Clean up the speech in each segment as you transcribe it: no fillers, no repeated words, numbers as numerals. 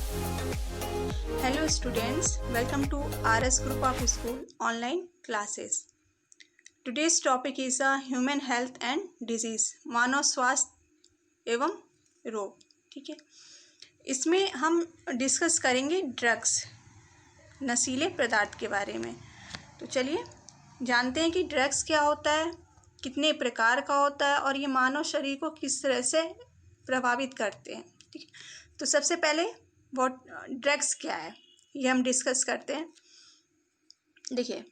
Hello students, welcome to RS Group of School online classes. Today's topic is human health and disease, मानव स्वास्थ्य एवं रोग. ठीक है, इसमें हम डिस्कस करेंगे ड्रग्स, नशीले पदार्थ के बारे में. तो चलिए जानते हैं कि ड्रग्स क्या होता है, कितने प्रकार का होता है और ये मानव शरीर को किस तरह से प्रभावित करते हैं. ठीक है, तो सबसे पहले ड्रग्स क्या है ये हम डिस्कस करते हैं. देखिए,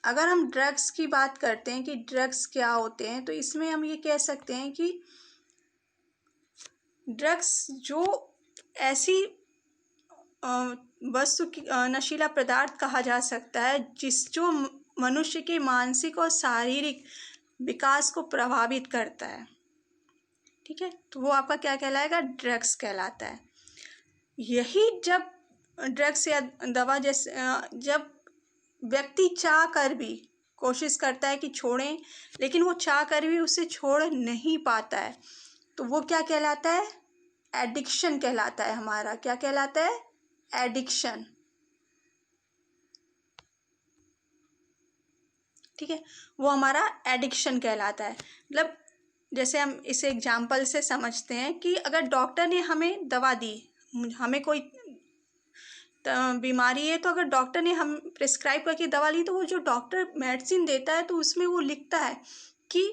अगर हम ड्रग्स की बात करते हैं कि ड्रग्स क्या होते हैं, तो इसमें हम ये कह सकते हैं कि ड्रग्स जो ऐसी वस्तु की नशीला पदार्थ कहा जा सकता है जो मनुष्य के मानसिक और शारीरिक विकास को प्रभावित करता है. ठीक है, तो वो आपका क्या कहलाएगा, ड्रग्स कहलाता है. यही जब ड्रग्स या दवा जैसे जब व्यक्ति चाह कर भी कोशिश करता है कि छोड़ें, लेकिन वो चाह कर भी उसे छोड़ नहीं पाता है, तो वो क्या कहलाता है, एडिक्शन कहलाता है. हमारा क्या कहलाता है, एडिक्शन. ठीक है, वो हमारा एडिक्शन कहलाता है. मतलब जैसे हम इसे एग्जाम्पल से समझते हैं कि अगर डॉक्टर ने हमें दवा दी, हमें कोई बीमारी है, तो अगर डॉक्टर ने हम प्रिस्क्राइब करके दवा ली, तो वो जो डॉक्टर मेडिसिन देता है तो उसमें वो लिखता है कि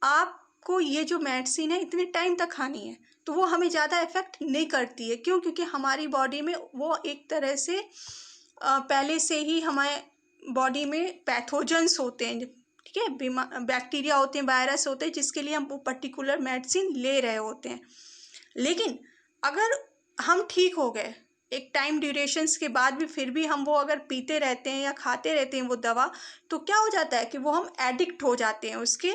आपको ये जो मेडिसिन है इतने टाइम तक खानी है. तो वो हमें ज़्यादा इफेक्ट नहीं करती है. क्यों? क्योंकि हमारी बॉडी में वो एक तरह से पहले से ही हमारे बॉडी में पैथोजेंस होते हैं. ठीक है, बैक्टीरिया होते हैं, वायरस होते हैं, जिसके लिए हम वो पर्टिकुलर मेडिसिन ले रहे होते हैं. लेकिन अगर हम ठीक हो गए एक टाइम ड्यूरेशंस के बाद भी, फिर भी हम वो अगर पीते रहते हैं या खाते रहते हैं वो दवा, तो क्या हो जाता है कि वो हम एडिक्ट हो जाते हैं, उसके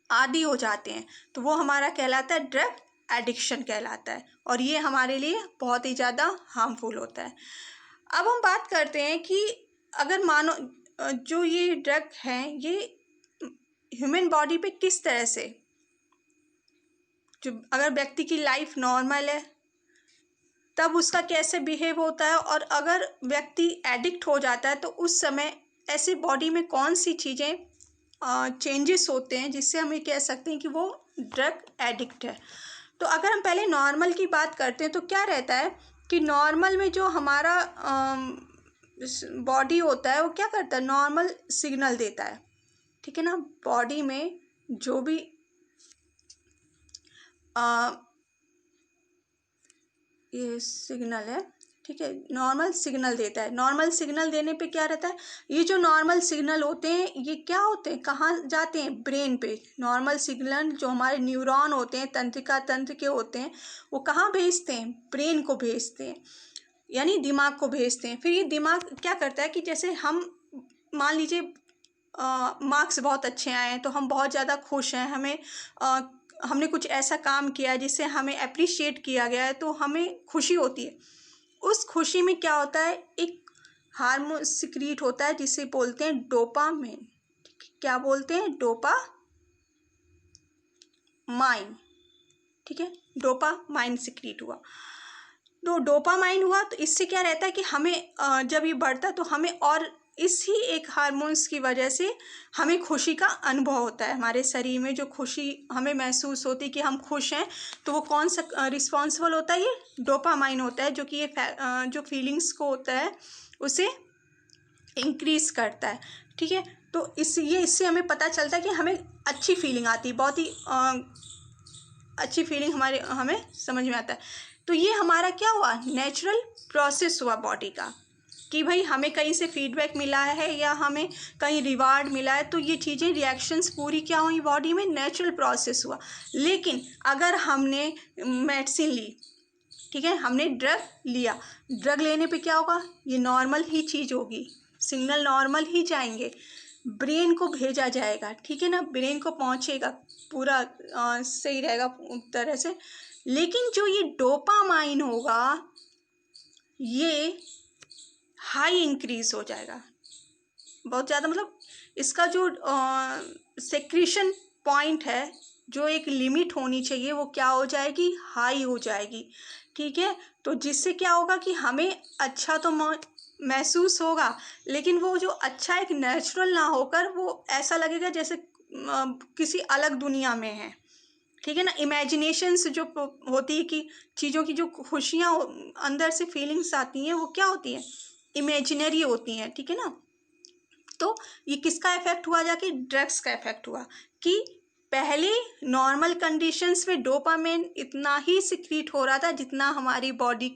आदी हो जाते हैं. तो वो हमारा कहलाता है ड्रग एडिक्शन कहलाता है, और ये हमारे लिए बहुत ही ज़्यादा हार्मफुल होता है. अब हम बात करते हैं कि अगर मानो जो ये ड्रग हैं ये ह्यूमन बॉडी पे किस तरह से, जो अगर व्यक्ति की लाइफ नॉर्मल है तब उसका कैसे बिहेव होता है, और अगर व्यक्ति एडिक्ट हो जाता है तो उस समय ऐसी बॉडी में कौन सी चीज़ें चेंजेस होते हैं जिससे हम ये कह सकते हैं कि वो ड्रग एडिक्ट है. तो अगर हम पहले नॉर्मल की बात करते हैं तो क्या रहता है कि नॉर्मल में जो हमारा बॉडी होता है वो क्या करता है, नॉर्मल सिग्नल देता है. ठीक है ना, बॉडी में जो भी ये सिग्नल है, ठीक है, नॉर्मल सिग्नल देता है. नॉर्मल सिग्नल देने पे क्या रहता है, ये जो नॉर्मल सिग्नल होते हैं ये क्या होते हैं, कहाँ जाते हैं, ब्रेन पे. नॉर्मल सिग्नल जो हमारे न्यूरॉन होते हैं, तंत्रिका तंत्र के होते हैं, वो कहाँ भेजते हैं, ब्रेन को भेजते हैं, यानी दिमाग को भेजते हैं. फिर ये दिमाग क्या करता है कि जैसे हम मान लीजिए मार्क्स बहुत अच्छे आए हैं तो हम बहुत ज़्यादा खुश हैं, हमें हमने कुछ ऐसा काम किया जिससे हमें अप्रिशिएट किया गया है, तो हमें खुशी होती है. उस खुशी में क्या होता है, एक हार्मोन सिक्रीट होता है जिसे बोलते हैं डोपामाइन. क्या बोलते हैं, डोपामाइन. ठीक है, डोपामाइन सिक्रीट हुआ. तो डोपामाइन हुआ तो इससे क्या रहता है कि हमें जब ये बढ़ता है तो हमें और इसी एक हार्मोन्स की वजह से हमें खुशी का अनुभव होता है. हमारे शरीर में जो खुशी हमें महसूस होती है कि हम खुश हैं, तो वो कौन सा रिस्पॉन्सिबल होता है, ये डोपामाइन होता है, जो कि ये जो फीलिंग्स को होता है उसे इंक्रीज करता है. ठीक है, तो इससे हमें पता चलता है कि हमें अच्छी फीलिंग आती है, बहुत ही अच्छी फीलिंग हमें समझ में आता है. तो ये हमारा क्या हुआ, नेचुरल प्रोसेस हुआ बॉडी का, कि भाई हमें कहीं से फीडबैक मिला है या हमें कहीं रिवार्ड मिला है, तो ये चीज़ें रिएक्शंस पूरी क्या हुई बॉडी में, नेचुरल प्रोसेस हुआ. लेकिन अगर हमने मेडिसिन ली, ठीक है, हमने ड्रग लिया, ड्रग लेने पे क्या होगा, ये नॉर्मल ही चीज़ होगी, सिग्नल नॉर्मल ही जाएंगे, ब्रेन को भेजा जाएगा. ठीक है ना, ब्रेन को पहुंचेगा, पूरा सही रहेगा तरह से. लेकिन जो ये डोपामाइन होगा ये हाई इंक्रीज हो जाएगा, बहुत ज़्यादा. मतलब इसका जो सेक्रीशन पॉइंट है जो एक लिमिट होनी चाहिए वो क्या हो जाएगी, हाई हो जाएगी। ठीक है, तो जिससे क्या होगा कि हमें अच्छा तो महसूस होगा, लेकिन वो जो अच्छा एक नेचुरल ना होकर वो ऐसा लगेगा जैसे किसी अलग दुनिया में है। ठीक है ना, इमेजिनेशंस जो होती है कि चीज़ों की जो खुशियाँ अंदर से फीलिंग्स आती हैं वो क्या होती हैं, इमेजिनरी होती हैं। ठीक है ना, तो ये किसका इफेक्ट हुआ, जाके ड्रग्स का इफेक्ट हुआ कि पहले नॉर्मल कंडीशंस में डोपामिन इतना ही सिक्रीट हो रहा था जितना हमारी बॉडी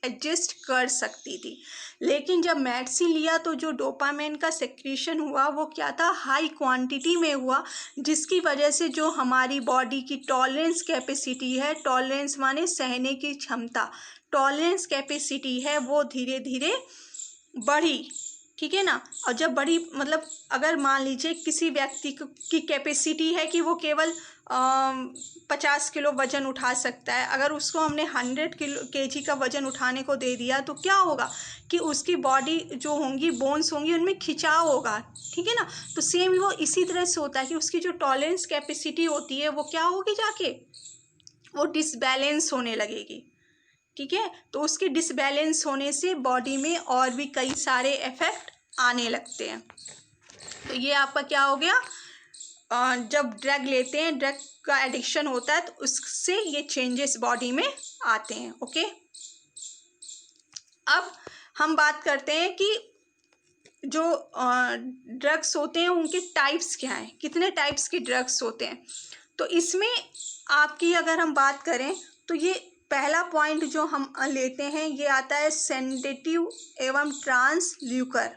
एडजस्ट कर सकती थी, लेकिन जब मेडिसिन लिया तो जो डोपामिन का सेक्रीशन हुआ वो क्या था, हाई क्वांटिटी में हुआ, जिसकी वजह से जो हमारी बॉडी की टॉलरेंस कैपेसिटी है, टॉलरेंस माने सहने की क्षमता, टॉलरेंस कैपेसिटी है वो धीरे धीरे बढ़ी। ठीक है ना, और जब बड़ी मतलब अगर मान लीजिए किसी व्यक्ति की कैपेसिटी है कि वो केवल 50 किलो वज़न उठा सकता है, अगर उसको हमने 100 kg का वज़न उठाने को दे दिया तो क्या होगा कि उसकी बॉडी जो होंगी, बोन्स होंगी, उनमें खिंचाव होगा। ठीक है ना, तो सेम वो इसी तरह से होता है कि उसकी जो टॉलरेंस कैपेसिटी होती है वो क्या होगी, जाके वो डिसबैलेंस होने लगेगी। ठीक है, तो उसके डिसबैलेंस होने से बॉडी में और भी कई सारे इफेक्ट आने लगते हैं। तो ये आपका क्या हो गया, जब ड्रग लेते हैं, ड्रग का एडिक्शन होता है तो उससे ये चेंजेस बॉडी में आते हैं। ओके, अब हम बात करते हैं कि जो ड्रग्स होते हैं उनके टाइप्स क्या हैं, कितने टाइप्स के ड्रग्स होते हैं। तो इसमें आपकी अगर हम बात करें तो ये पहला पॉइंट जो हम लेते हैं ये आता है सेडेटिव एवं ट्रांसल्यूकर।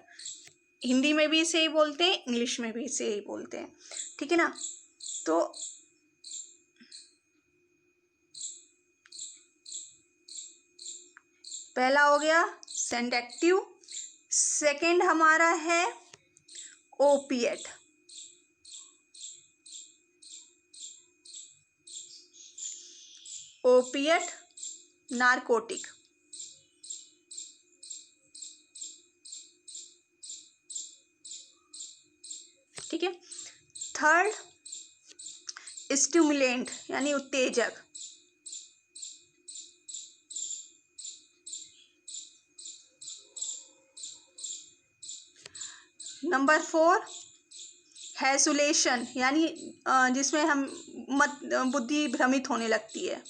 हिंदी में भी इसे ही बोलते हैं, इंग्लिश में भी इसे ही बोलते हैं। ठीक है ना, तो पहला हो गया सेडेटिव, सेकंड हमारा है ओपिएट, ओपिएट नारकोटिक। ठीक है, थर्ड स्टिमुलेंट यानी उत्तेजक, नंबर 4 हैसुलेशन यानी जिसमें हम बुद्धि भ्रमित होने लगती है।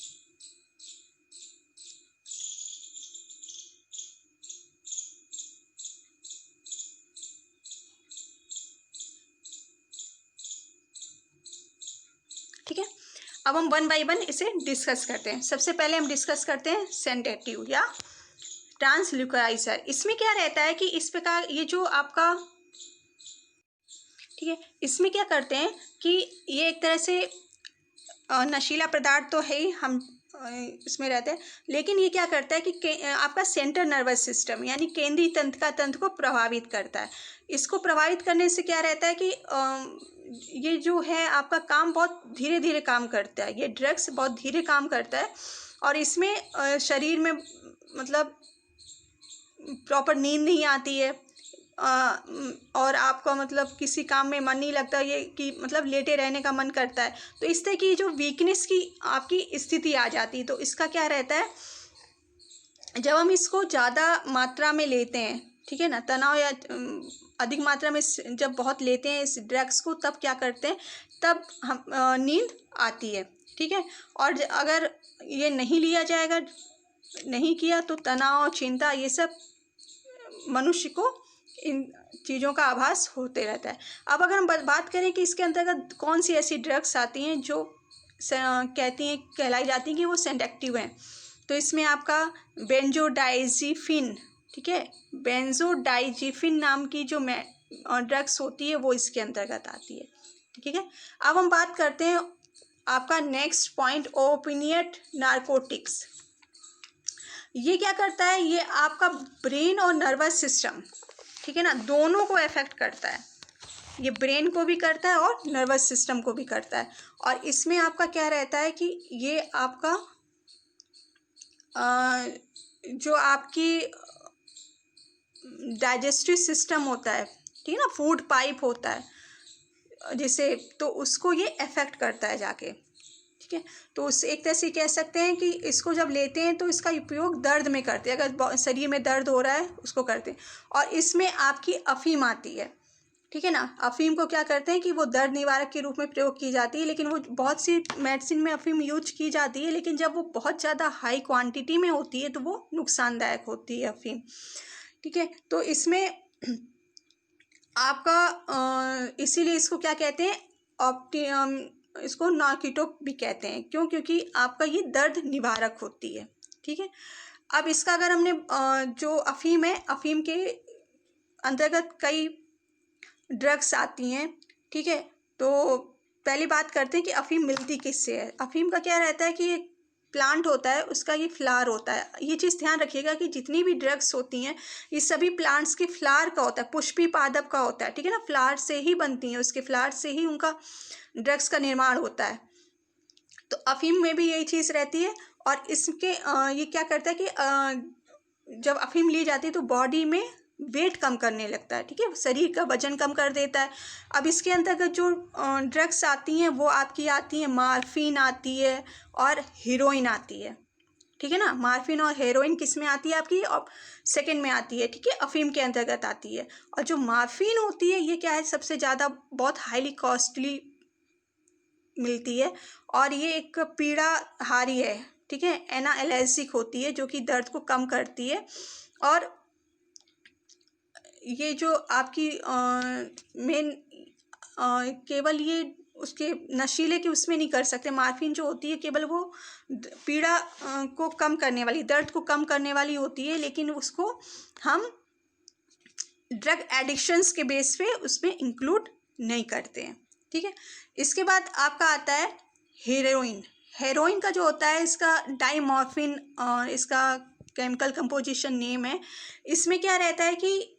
ठीक है, अब हम वन बाय वन इसे डिस्कस करते हैं। सबसे पहले हम डिस्कस करते हैं सेडेटिव या ट्रांसल्यूकराइजर। इसमें क्या रहता है कि इस प्रकार ये जो आपका, ठीक है, इसमें क्या करते हैं कि ये एक तरह से नशीला पदार्थ तो है ही, हम इसमें रहते हैं, लेकिन ये क्या करता है कि आपका सेंट्रल नर्वस सिस्टम यानी केंद्रीय तंत्र को प्रभावित करता है। इसको प्रभावित करने से क्या रहता है कि ये जो है आपका काम बहुत धीरे धीरे काम करता है, ये ड्रग्स बहुत धीरे काम करता है, और इसमें शरीर में मतलब प्रॉपर नींद नहीं आती है, और आपका मतलब किसी काम में मन नहीं लगता, ये कि मतलब लेटे रहने का मन करता है। तो इस तरह की जो वीकनेस की आपकी स्थिति आ जाती है। तो इसका क्या रहता है, जब हम इसको ज़्यादा मात्रा में लेते हैं, ठीक है ना, तनाव या अधिक मात्रा में जब बहुत लेते हैं इस ड्रग्स को, तब क्या करते हैं, तब हम नींद आती है। ठीक है, और अगर ये नहीं लिया जाएगा, नहीं किया, तो तनाव, चिंता, ये सब मनुष्य को इन चीज़ों का आभास होते रहता है। अब अगर हम बात करें कि इसके अंतर्गत कौन सी ऐसी ड्रग्स आती हैं जो कहलाई जाती हैं कि वो सेडेक्टिव हैं, तो इसमें आपका बेंजोडाइजिफिन, ठीक है, बेंजोडाइजिफिन नाम की जो ड्रग्स होती है वो इसके अंतर्गत आती है। ठीक है, अब हम बात करते हैं आपका नेक्स्ट पॉइंट, ओपिएट नारकोटिक्स। ये क्या करता है, ये आपका ब्रेन और नर्वस सिस्टम, ठीक है ना, दोनों को अफेक्ट करता है। ये ब्रेन को भी करता है और नर्वस सिस्टम को भी करता है। और इसमें आपका क्या रहता है कि ये आपका जो आपकी डाइजेस्टिव सिस्टम होता है, ठीक है ना, फूड पाइप होता है जिसे, तो उसको ये अफेक्ट करता है जाके। ठीक है। तो उस एक तरह से कह सकते हैं कि इसको जब लेते हैं तो इसका उपयोग दर्द में करते हैं, अगर शरीर में दर्द हो रहा है उसको करते हैं। और इसमें आपकी अफीम आती है, ठीक है ना। अफीम को क्या करते हैं कि वो दर्द निवारक के रूप में प्रयोग की जाती है, लेकिन वो बहुत सी मेडिसिन में अफीम यूज की जाती है, लेकिन जब वो बहुत ज़्यादा हाई क्वांटिटी में होती है तो वो नुकसानदायक होती है अफीम, ठीक है। तो इसमें आपका इसीलिए इसको क्या कहते हैं, इसको नार्कोटिक भी कहते हैं। क्यों? क्योंकि आपका ये दर्द निवारक होती है, ठीक है। अब इसका अगर हमने जो अफीम है, अफीम के अंतर्गत कई ड्रग्स आती हैं, ठीक है। तो पहली बात करते हैं कि अफीम मिलती किससे है। अफीम का क्या रहता है कि एक प्लांट होता है, उसका ये फ्लावर होता है। ये चीज़ ध्यान रखिएगा कि जितनी भी ड्रग्स होती हैं ये सभी प्लांट्स के फ्लावर का होता है, पुष्पी पादप का होता है, ठीक है ना। फ्लावर से ही बनती हैं, उसके फ्लावर से ही उनका ड्रग्स का निर्माण होता है। तो अफीम में भी यही चीज़ रहती है। और इसके ये क्या करता है कि जब अफीम ली जाती है तो बॉडी में वेट कम करने लगता है, ठीक है, शरीर का वजन कम कर देता है। अब इसके अंतर्गत जो ड्रग्स आती हैं वो आपकी आती हैं, मार्फिन आती है और हीरोइन आती है, ठीक है ना। मार्फिन और हेरोइन किस में आती है आपकी, और सेकंड में आती है, ठीक है, अफीम के अंतर्गत आती है। और जो मार्फिन होती है ये क्या है, सबसे ज़्यादा बहुत हाईली कॉस्टली मिलती है, और ये एक पीड़ाहारी है, ठीक है, एनाल्जेसिक होती है जो कि दर्द को कम करती है। और ये जो आपकी मेन केवल ये उसके नशीले के उसमें नहीं कर सकते। मार्फिन जो होती है केवल वो पीड़ा को कम करने वाली, दर्द को कम करने वाली होती है, लेकिन उसको हम ड्रग एडिक्शंस के बेस पे उसमें इंक्लूड नहीं करते हैं, ठीक है। इसके बाद आपका आता है हेरोइन। हेरोइन का जो होता है इसका डाइमॉर्फिन, इसका केमिकल कंपोजिशन नेम है। इसमें क्या रहता है कि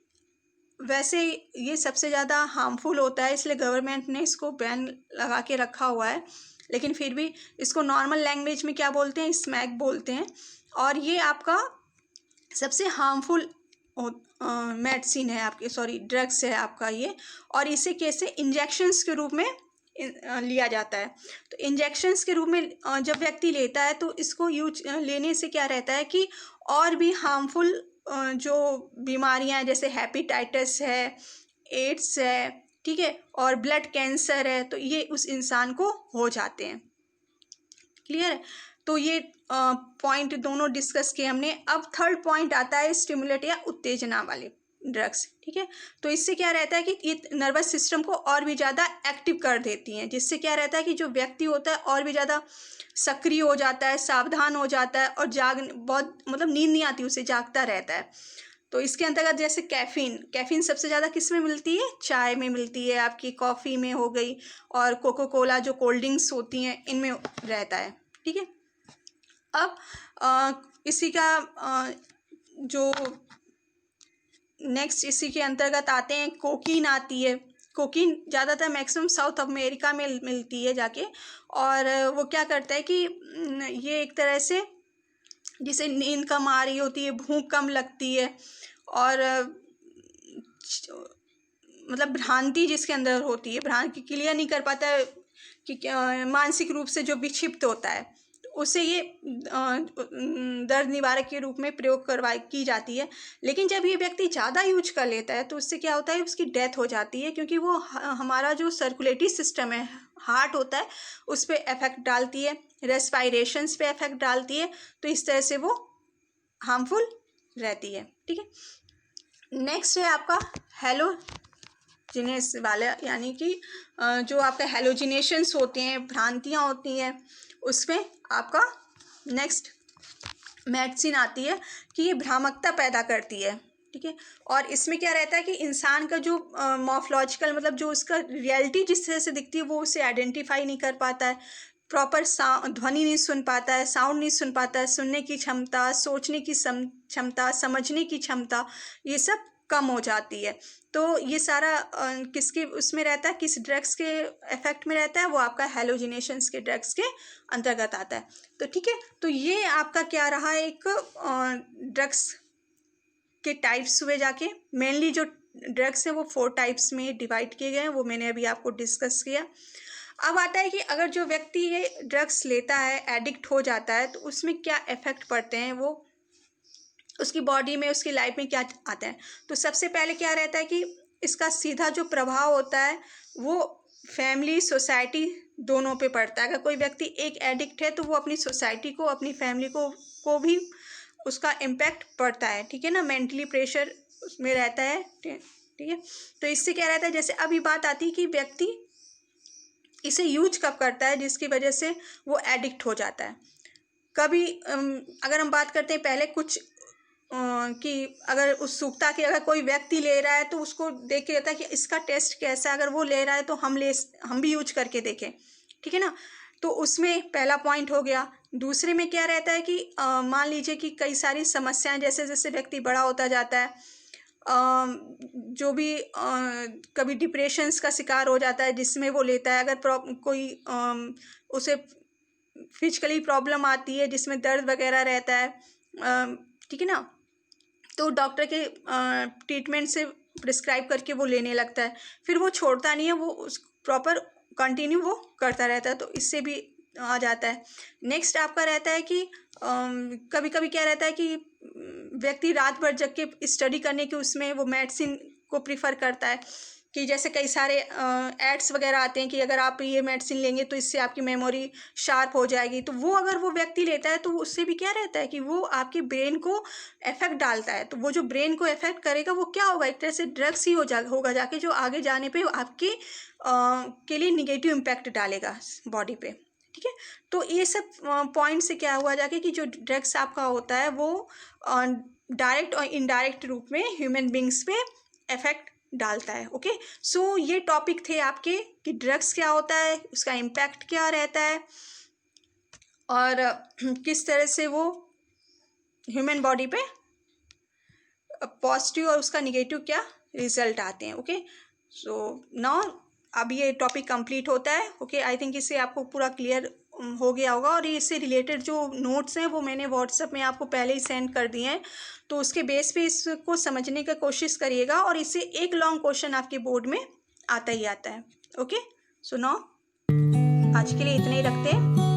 वैसे ये सबसे ज़्यादा हार्मफुल होता है, इसलिए गवर्नमेंट ने इसको बैन लगा के रखा हुआ है, लेकिन फिर भी इसको नॉर्मल लैंग्वेज में क्या बोलते हैं, स्मैक बोलते हैं। और ये आपका सबसे हार्मफुल मेडिसिन है आपके, सॉरी ड्रग्स है आपका ये। और इसे कैसे इंजेक्शंस के रूप में लिया जाता है। तो इंजेक्शंस के रूप में जब व्यक्ति लेता है तो इसको यूज लेने से क्या रहता है कि और भी हार्मफुल जो बीमारियां हैं, जैसे हेपेटाइटिस है, एड्स है, ठीक है, और ब्लड कैंसर है, तो ये उस इंसान को हो जाते हैं। क्लियर है। तो ये पॉइंट दोनों डिस्कस किए हमने। अब थर्ड पॉइंट आता है स्टिमुलेट या उत्तेजना वाले ड्रग्स, ठीक है। तो इससे क्या रहता है कि ये नर्वस सिस्टम को और भी ज़्यादा एक्टिव कर देती हैं, जिससे क्या रहता है कि जो व्यक्ति होता है और भी ज़्यादा सक्रिय हो जाता है, सावधान हो जाता है, और बहुत मतलब नींद नहीं आती उसे, जागता रहता है। तो इसके अंतर्गत जैसे कैफीन सबसे ज़्यादा किस में मिलती है, चाय में मिलती है, आपकी कॉफ़ी में हो गई, और कोको कोला जो कोल्ड ड्रिंक्स होती हैं इनमें रहता है, ठीक है। अब इसी का जो नेक्स्ट इसी के अंतर्गत आते हैं, कोकीन आती है। कोकीन ज़्यादातर मैक्सिमम साउथ अमेरिका में मिलती है जाके, और वो क्या करता है कि ये एक तरह से जिसे नींद कम आ रही होती है, भूख कम लगती है, और मतलब भ्रांति जिसके अंदर होती है, भ्रांति क्लियर नहीं कर पाता है कि मानसिक रूप से जो विक्षिप्त होता है, उसे ये दर्द निवारक के रूप में प्रयोग की जाती है। लेकिन जब ये व्यक्ति ज़्यादा यूज कर लेता है तो उससे क्या होता है, उसकी डेथ हो जाती है, क्योंकि वो हमारा जो सर्कुलेटरी सिस्टम है, हार्ट होता है, उस पर इफेक्ट डालती है, रेस्पायरेशंस पे इफेक्ट डालती है। तो इस तरह से वो हार्मफुल रहती है, ठीक है। नेक्स्ट है आपका हेलोजिनेस वाला, यानी कि जो आपका हेलोजिनेशंस होते हैं, भ्रांतियाँ होती हैं, उसमें आपका नेक्स्ट मेडिसिन आती है कि ये भ्रामकता पैदा करती है, ठीक है। और इसमें क्या रहता है कि इंसान का जो मॉर्फोलॉजिकल मतलब जो उसका रियलिटी जिस तरह से दिखती है वो उसे आइडेंटिफाई नहीं कर पाता है, प्रॉपर ध्वनि नहीं सुन पाता है, साउंड नहीं सुन पाता है, सुनने की क्षमता, सोचने की क्षमता, समझने की क्षमता, ये सब कम हो जाती है। तो ये सारा किसके उसमें रहता है, किस ड्रग्स के इफेक्ट में रहता है, वो आपका हेलोजिनेशंस के ड्रग्स के अंतर्गत आता है। तो ठीक है, तो ये आपका क्या रहा, एक ड्रग्स के टाइप्स हुए जाके। मेनली जो ड्रग्स हैं वो 4 टाइप्स में डिवाइड किए गए हैं, वो मैंने अभी आपको डिस्कस किया। अब आता है कि अगर जो व्यक्ति ये ड्रग्स लेता है, एडिक्ट हो जाता है, तो उसमें क्या इफ़ेक्ट पड़ते हैं, वो उसकी बॉडी में, उसकी लाइफ में क्या आता है। तो सबसे पहले क्या रहता है कि इसका सीधा जो प्रभाव होता है वो फैमिली, सोसाइटी दोनों पे पड़ता है। अगर कोई व्यक्ति एक एडिक्ट है तो वो अपनी सोसाइटी को, अपनी फैमिली को भी उसका इम्पैक्ट पड़ता है, ठीक है ना। मेंटली प्रेशर उसमें रहता है, ठीक है। तो इससे क्या रहता है, जैसे अभी बात आती है कि व्यक्ति इसे यूज कब करता है, जिसकी वजह से वो एडिक्ट हो जाता है। कभी अगर हम बात करते हैं पहले कुछ कि अगर उत्सुकता की, अगर कोई व्यक्ति ले रहा है तो उसको देख के रहता है कि इसका टेस्ट कैसा है, अगर वो ले रहा है तो हम भी यूज करके देखें, ठीक है ना। तो उसमें पहला पॉइंट हो गया। दूसरे में क्या रहता है कि मान लीजिए कि कई सारी समस्याएं, जैसे जैसे व्यक्ति बड़ा होता जाता है, जो भी कभी डिप्रेशंस का शिकार हो जाता है जिसमें वो लेता है। अगर कोई उसे फिजिकली प्रॉब्लम आती है जिसमें दर्द वगैरह रहता है, ठीक है ना, तो डॉक्टर के ट्रीटमेंट से प्रिस्क्राइब करके वो लेने लगता है, फिर वो छोड़ता नहीं है, वो उस प्रॉपर कंटिन्यू वो करता रहता है, तो इससे भी आ जाता है। नेक्स्ट आपका रहता है कि कभी कभी क्या रहता है कि व्यक्ति रात भर जग के स्टडी करने के उसमें वो मेडिसिन को प्रीफर करता है, कि जैसे कई सारे एड्स वगैरह आते हैं कि अगर आप ये मेडिसिन लेंगे तो इससे आपकी मेमोरी शार्प हो जाएगी। तो वो अगर वो व्यक्ति लेता है तो उससे भी क्या रहता है कि वो आपकी ब्रेन को इफेक्ट डालता है। तो वो जो ब्रेन को इफेक्ट करेगा वो क्या होगा, एक तरह से ड्रग्स ही होगा जाके, जो आगे जाने पे आपके के लिए निगेटिव इम्पैक्ट डालेगा बॉडी पे, ठीक है। तो ये सब पॉइंट से क्या हुआ जाके कि जो ड्रग्स आपका होता है वो डायरेक्ट और इनडायरेक्ट रूप में ह्यूमन बींग्स पे इफेक्ट डालता है। ओके, सो ये टॉपिक थे आपके कि ड्रग्स क्या होता है, उसका इम्पैक्ट क्या रहता है, और किस तरह से वो ह्यूमन बॉडी पे पॉजिटिव और उसका निगेटिव क्या रिजल्ट आते हैं। ओके, सो नाउ अब ये टॉपिक कंप्लीट होता है। ओके, आई थिंक इससे आपको पूरा क्लियर हो गया होगा, और इससे रिलेटेड जो नोट्स हैं वो मैंने व्हाट्सएप में आपको पहले ही सेंड कर दिए हैं, तो उसके बेस पे इसको समझने का कोशिश करिएगा, और इससे एक लॉन्ग क्वेश्चन आपके बोर्ड में आता ही आता है। ओके, सो नाउ आज के लिए इतना ही रखते हैं।